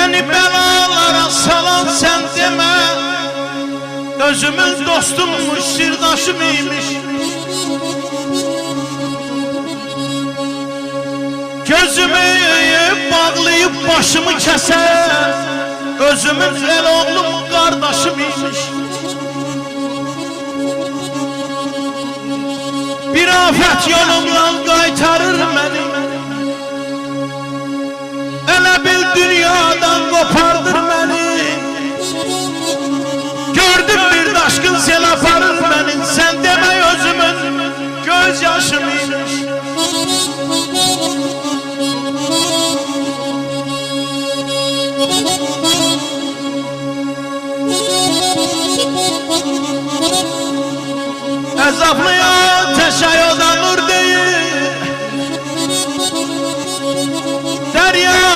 Beni belalara salan sen deme, özümün dostummuş, sirdaşım imiş. Gözümü bağlayıp başımı keser, özümün el oğlum kardeşim imiş. Bir afet yolumdan qaytarır beni, elə bil dünyadan kopardır beni. Gördüm bir daşkın sel aparır beni, sen deme özümün göz yaşım imiş. Əzablıya teşə